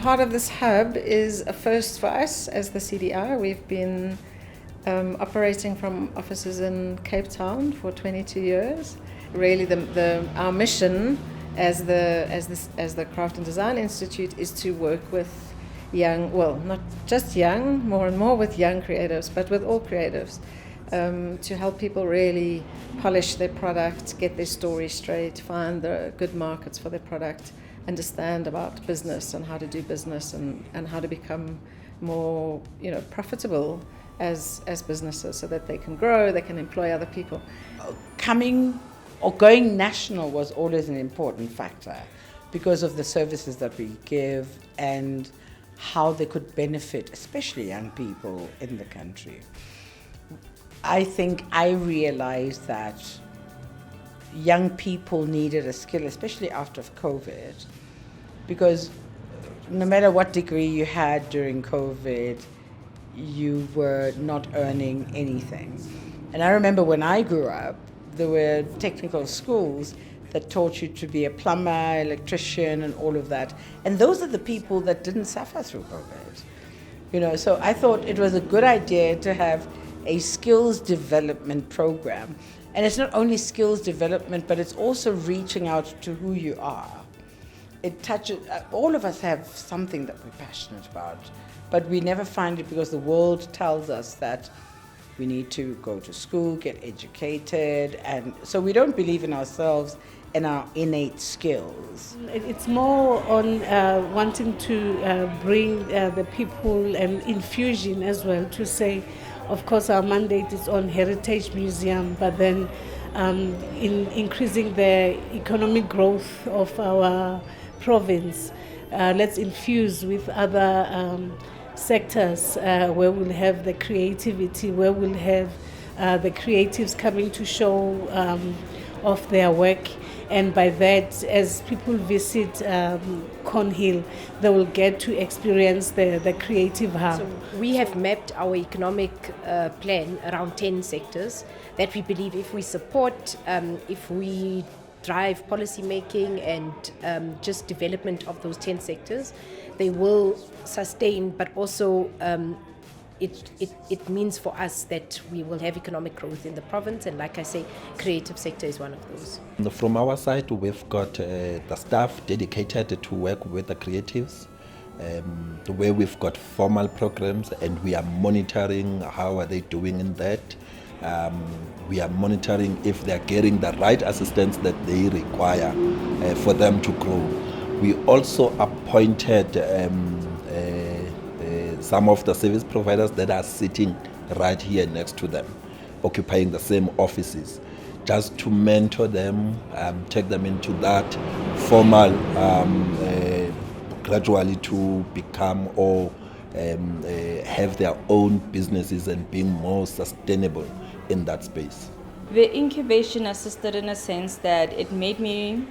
part of this hub is a first for us as the CDI. We've been operating from offices in Cape Town for 22 years. Really, our mission as the Craft and Design Institute is to work with young, well, not just young, more and more with young creatives, but with all creatives, to help people really polish their product, get their story straight, find the good markets for their product, understand about business and how to do business and how to become more, profitable as businesses so that they can grow, they can employ other people. Coming or going national was always an important factor because of the services that we give and how they could benefit, especially young people in the country. I think I realized that young people needed a skill, especially after COVID, because no matter what degree you had during COVID, you were not earning anything. And I remember when I grew up, there were technical schools that taught you to be a plumber, electrician, and all of that. And those are the people that didn't suffer through COVID. So I thought it was a good idea to have a skills development program. And it's not only skills development, but it's also reaching out to who you are. It touches, all of us have something that we're passionate about, but we never find it because the world tells us that we need to go to school, get educated, and so we don't believe in ourselves and our innate skills. It's more on wanting to bring the people and infusion as well, to say, of course, our mandate is on Heritage Museum, but then in increasing the economic growth of our province, let's infuse with other sectors where we'll have the creativity, where we'll have the creatives coming to show off their work. And by that, as people visit Cornhill, they will get to experience the creative hub. So we have mapped our economic plan around 10 sectors that we believe if we support, if we drive policy making and just development of those 10 sectors, they will sustain, but also it means for us that we will have economic growth in the province, and like I say, creative sector is one of those. From our side, we've got the staff dedicated to work with the creatives, where we've got formal programs and we are monitoring how are they doing in that. We are monitoring if they are getting the right assistance that they require for them to grow. We also appointed some of the service providers that are sitting right here next to them, occupying the same offices, just to mentor them, take them into that formal, gradually to become or have their own businesses and being more sustainable in that space. The incubation assisted in a sense that it made me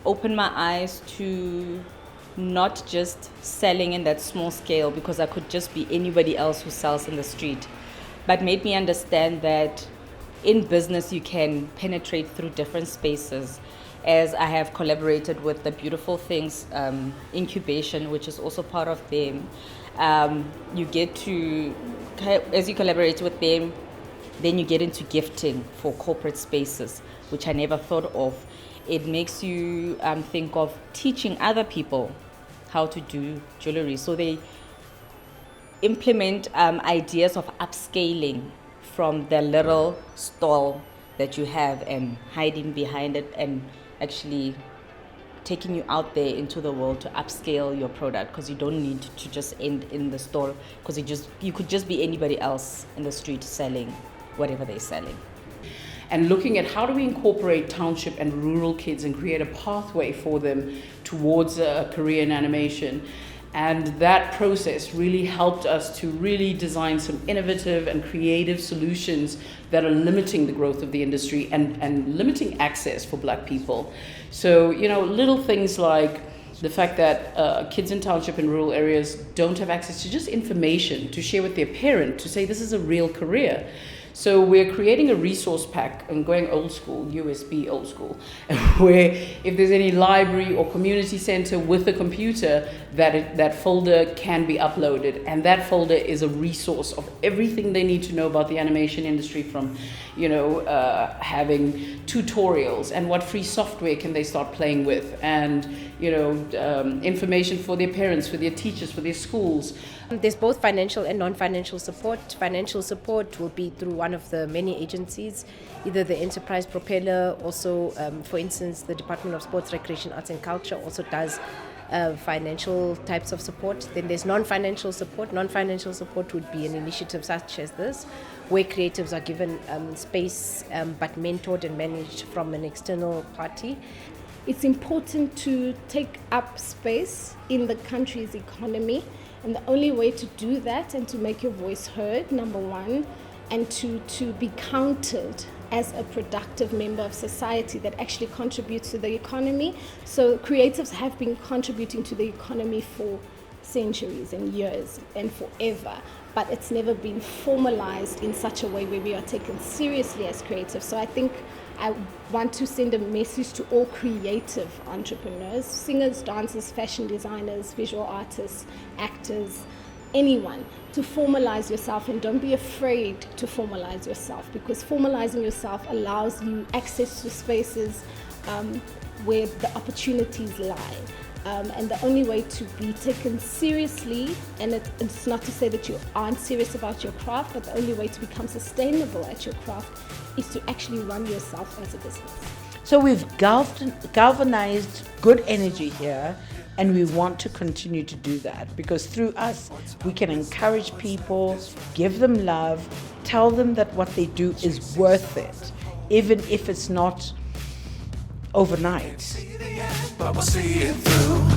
open my eyes to not just selling in that small scale because I could just be anybody else who sells in the street, but made me understand that in business you can penetrate through different spaces. As I have collaborated with the Beautiful Things incubation, which is also part of them, you get to, as you collaborate with them, then you get into gifting for corporate spaces, which I never thought of. It makes you think of teaching other people how to do jewelry. So they implement ideas of upscaling from the little stall that you have and hiding behind it and actually taking you out there into the world to upscale your product, because you don't need to just end in the store, because you could just be anybody else in the street selling whatever they're selling. And looking at how do we incorporate township and rural kids and create a pathway for them towards a career in animation. And that process really helped us to really design some innovative and creative solutions that are limiting the growth of the industry and limiting access for Black people. So, little things like the fact that kids in township and rural areas don't have access to just information to share with their parent to say this is a real career. So we're creating a resource pack and going old school, USB old school, where if there's any library or community center with a computer, that folder can be uploaded, and that folder is a resource of everything they need to know about the animation industry, from having tutorials and what free software can they start playing with, and information for their parents, for their teachers, for their schools. There's both financial and non-financial support. Financial support will be through one of the many agencies, either the Enterprise Propeller, also, for instance, the Department of Sports, Recreation, Arts and Culture also does financial types of support. Then there's non-financial support. Non-financial support would be an initiative such as this, where creatives are given space but mentored and managed from an external party. It's important to take up space in the country's economy, and the only way to do that and to make your voice heard, number one, and to be counted as a productive member of society that actually contributes to the economy. So creatives have been contributing to the economy for centuries and years and forever, but it's never been formalized in such a way where we are taken seriously as creatives. So I think I want to send a message to all creative entrepreneurs, singers, dancers, fashion designers, visual artists, actors, anyone, to formalize yourself, and don't be afraid to formalize yourself, because formalizing yourself allows you access to spaces where the opportunities lie. And the only way to be taken seriously, and it's not to say that you aren't serious about your craft, but the only way to become sustainable at your craft is to actually run yourself as a business. So we've galvanized good energy here, and we want to continue to do that, because through us we can encourage people, give them love, tell them that what they do is worth it, even if it's not overnight. But we'll see it through.